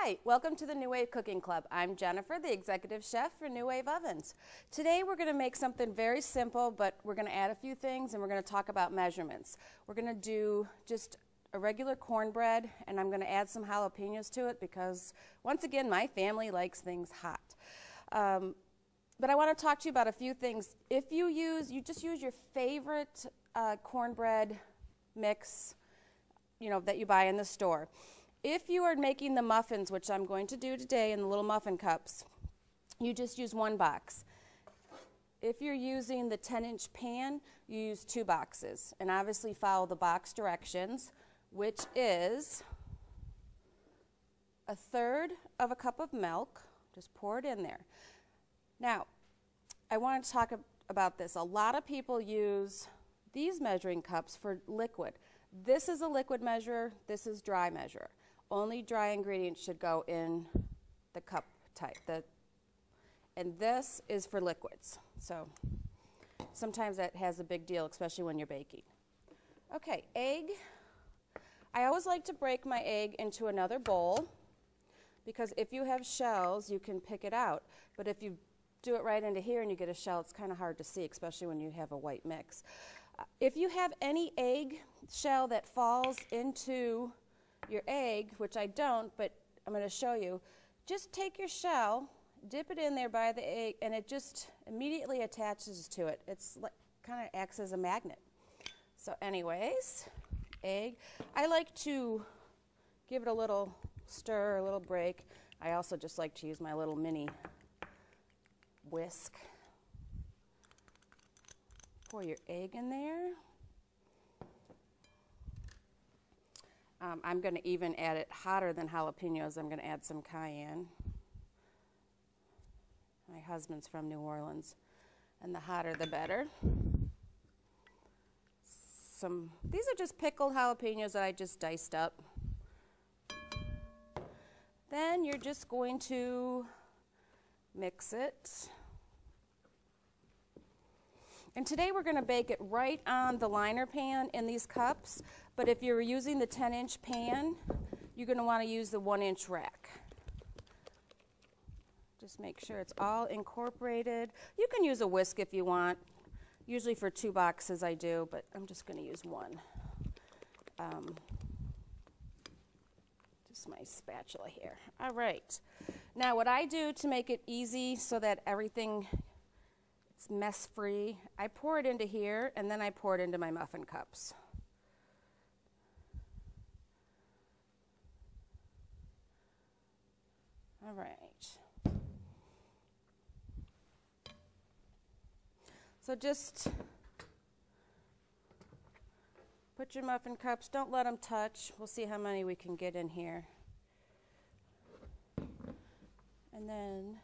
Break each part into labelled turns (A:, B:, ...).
A: Hi, welcome to the NuWave Cooking Club. I'm Jennifer, the executive chef for NuWave Ovens. Today we're going to make something very simple, but we're going to add a few things and we're going to talk about measurements. We're going to do just a regular cornbread and I'm going to add some jalapenos to it because, once again, my family likes things hot. But I want to talk to you about a few things. If you just use your favorite cornbread mix, that you buy in the store. If you are making the muffins, which I'm going to do today in the little muffin cups, you just use one box. If you're using the 10-inch pan, you use 2 boxes. And obviously follow the box directions, which is 1/3 of a cup of milk. Just pour it in there. Now, I want to talk about this. A lot of people use these measuring cups for liquid. This is a liquid measure. This is dry measure. Only dry ingredients should go in the cup type. And this is for liquids. So sometimes that has a big deal, especially when you're baking. Okay, egg. I always like to break my egg into another bowl because if you have shells, you can pick it out. But if you do it right into here and you get a shell, it's kind of hard to see, especially when you have a white mix. If you have any egg shell that falls into your egg, which I don't, but I'm going to show you, just take your shell, dip it in there by the egg, and it just immediately attaches to it. It's like kind of acts as a magnet. So anyways, egg. I like to give it a little stir, a little break. I also just like to use my little mini whisk. Pour your egg in there. I'm going to even add it hotter than jalapenos. I'm going to add some cayenne. My husband's from New Orleans, and the hotter the better. These are just pickled jalapenos that I just diced up. Then you're just going to mix it. And today we're going to bake it right on the liner pan in these cups. But if you're using the 10-inch pan, you're going to want to use the 1-inch rack. Just make sure it's all incorporated. You can use a whisk if you want. Usually for 2 boxes I do, but I'm just going to use one. Just my spatula here. All right. Now what I do to make it easy so that everything is mess-free, I pour it into here and then I pour it into my muffin cups. All right. So just put your muffin cups, don't let them touch. We'll see how many we can get in here. And then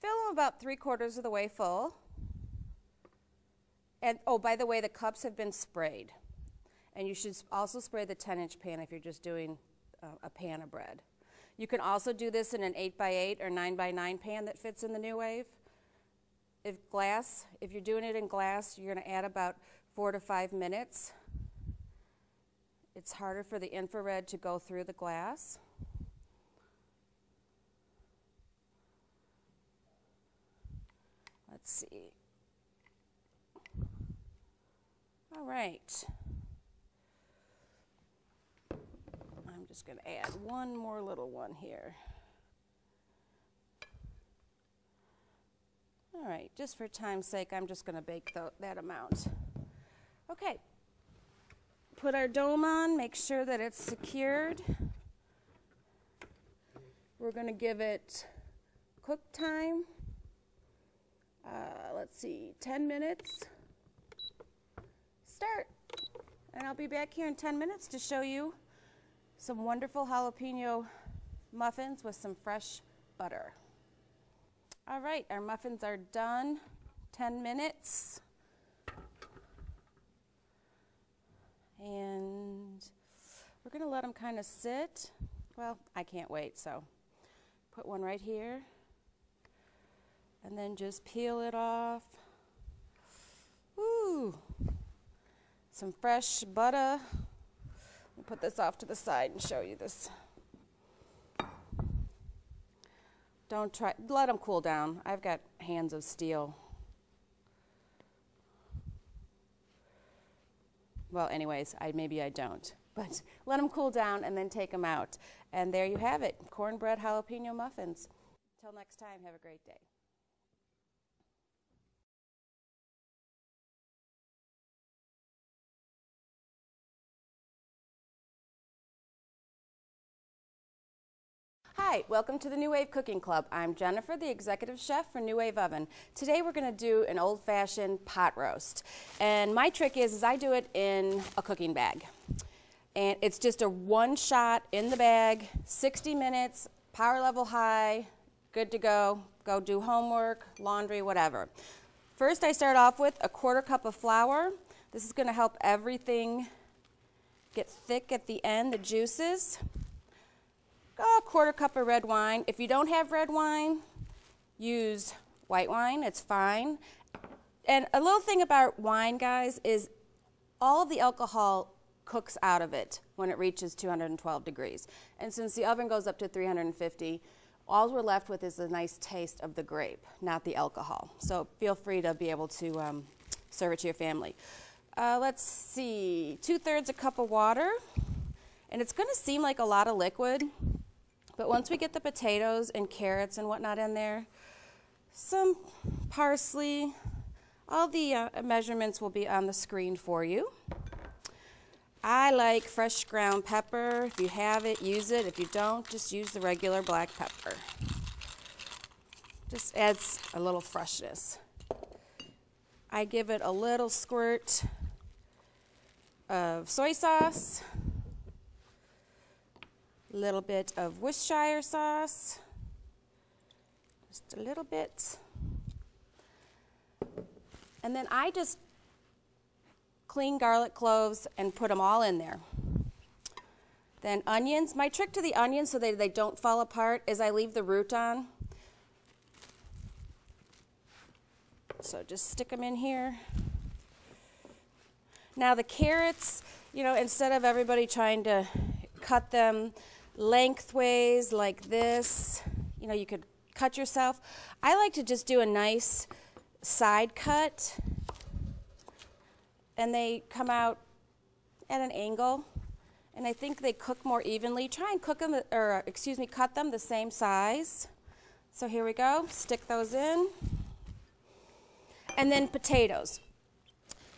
A: fill them about 3/4 of the way full. And oh, by the way, the cups have been sprayed. And you should also spray the 10-inch pan if you're just doing a pan of bread. You can also do this in an 8x8 or 9x9 pan that fits in the NuWave. If you're doing it in glass, you're going to add about 4 to 5 minutes. It's harder for the infrared to go through the glass. Let's see. All right. I'm just going to add one more little one here. All right, just for time's sake, I'm just going to bake that amount. Okay. Put our dome on, make sure that it's secured. We're going to give it cook time. Let's see, 10 minutes. Start. And I'll be back here in 10 minutes to show you some wonderful jalapeno muffins with some fresh butter. All right, our muffins are done. 10 minutes. And we're going to let them kind of sit. Well, I can't wait, so put one right here. And then just peel it off. Ooh, some fresh butter. I'll put this off to the side and show you this. Don't try, let them cool down. I've got hands of steel. Well, anyways, maybe I don't. But let them cool down and then take them out. And there you have it, cornbread jalapeno muffins. Till next time, have a great day. Hi, welcome to the NuWave Cooking Club. I'm Jennifer, the executive chef for NuWave Oven. Today we're going to do an old-fashioned pot roast. And my trick is I do it in a cooking bag. And it's just a one shot in the bag, 60 minutes, power level high, good to go. Go do homework, laundry, whatever. First I start off with a 1/4 cup of flour. This is going to help everything get thick at the end, the juices. A 1/4 cup of red wine. If you don't have red wine, use white wine, it's fine. And a little thing about wine, guys, is all of the alcohol cooks out of it when it reaches 212 degrees. And since the oven goes up to 350, all we're left with is a nice taste of the grape, not the alcohol. So feel free to be able to serve it to your family. Let's see, 2/3 a cup of water. And it's going to seem like a lot of liquid, but once we get the potatoes and carrots and whatnot in there, some parsley, all the measurements will be on the screen for you. I like fresh ground pepper. If you have it, use it. If you don't, just use the regular black pepper. Just adds a little freshness. I give it a little squirt of soy sauce, a little bit of Worcestershire sauce, just a little bit. And then I just clean garlic cloves and put them all in there. Then onions. My trick to the onions so they don't fall apart is I leave the root on. So just stick them in here. Now the carrots, you know, instead of everybody trying to cut them lengthways like this, you know, you could cut yourself. I like to just do a nice side cut, and they come out at an angle, and I think they cook more evenly. Try and cook them, or excuse me, cut them the same size. So here we go, stick those in. And then potatoes.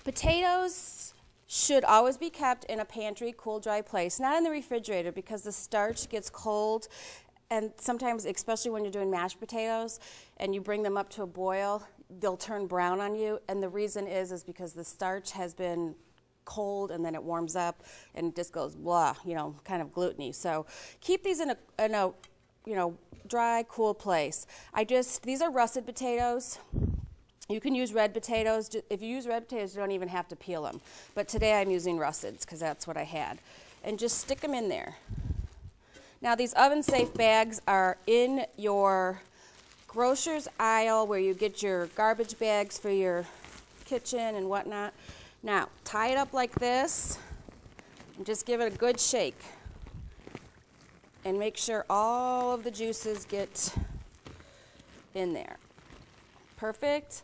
A: Potatoes should always be kept in a pantry, cool, dry place, not in the refrigerator, because the starch gets cold, and sometimes, especially when you're doing mashed potatoes and you bring them up to a boil, they'll turn brown on you, and the reason is because the starch has been cold and then it warms up and it just goes blah, you know, kind of gluteny. So keep these in a you know, dry, cool place. These are russet potatoes. You can use red potatoes. If you use red potatoes, you don't even have to peel them. But today I'm using russets because that's what I had. And just stick them in there. Now these oven-safe bags are in your grocer's aisle where you get your garbage bags for your kitchen and whatnot. Now, tie it up like this and just give it a good shake. And make sure all of the juices get in there. Perfect.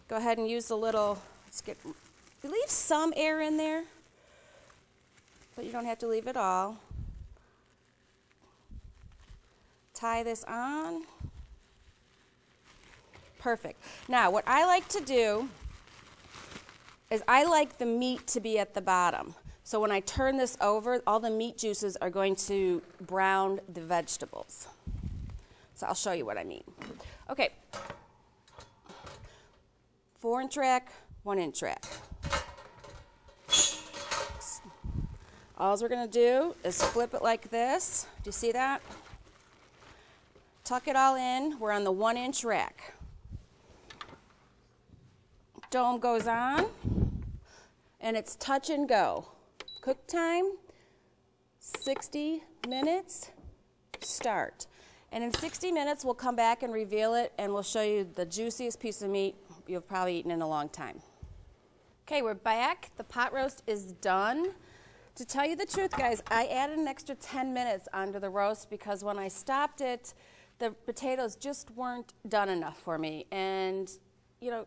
A: Go ahead and use a little, leave some air in there, but you don't have to leave it all. Tie this on. Perfect. Now, what I like to do is I like the meat to be at the bottom. So when I turn this over, all the meat juices are going to brown the vegetables. So I'll show you what I mean. Okay. 4-inch rack, 1-inch rack. All we're going to do is flip it like this. Do you see that? Tuck it all in. We're on the 1-inch rack. Dome goes on, and it's touch and go. Cook time, 60 minutes, start. And in 60 minutes, we'll come back and reveal it, and we'll show you the juiciest piece of meat you've probably eaten in a long time. Okay, we're back. The pot roast is done. To tell you the truth, guys, I added an extra 10 minutes onto the roast because when I stopped it the potatoes just weren't done enough for me. And, you know,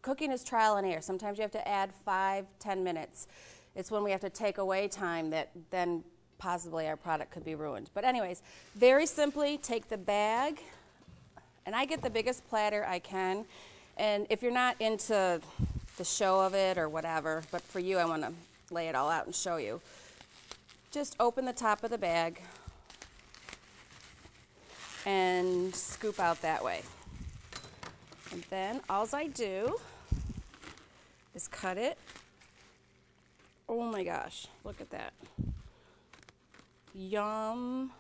A: cooking is trial and error. Sometimes you have to add 5-10 minutes. It's when we have to take away time that then possibly our product could be ruined. But anyways, very simply, take the bag, and I get the biggest platter I can. And if you're not into the show of it or whatever, but for you, I want to lay it all out and show you. Just open the top of the bag and scoop out that way. And then all I do is cut it. Oh my gosh, look at that. Yum.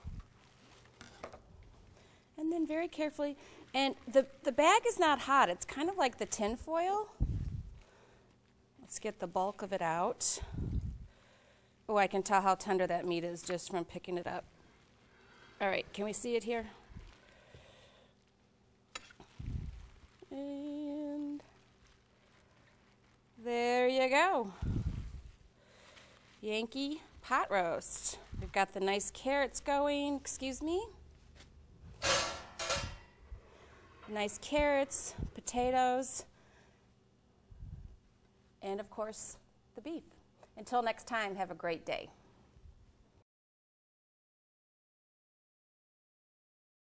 A: And then very carefully, and the bag is not hot. It's kind of like the tin foil. Let's get the bulk of it out. Oh, I can tell how tender that meat is just from picking it up. All right, can we see it here? And there you go. Yankee pot roast. We've got the nice carrots going, excuse me. Nice carrots, potatoes, and of course, the beef. Until next time, have a great day.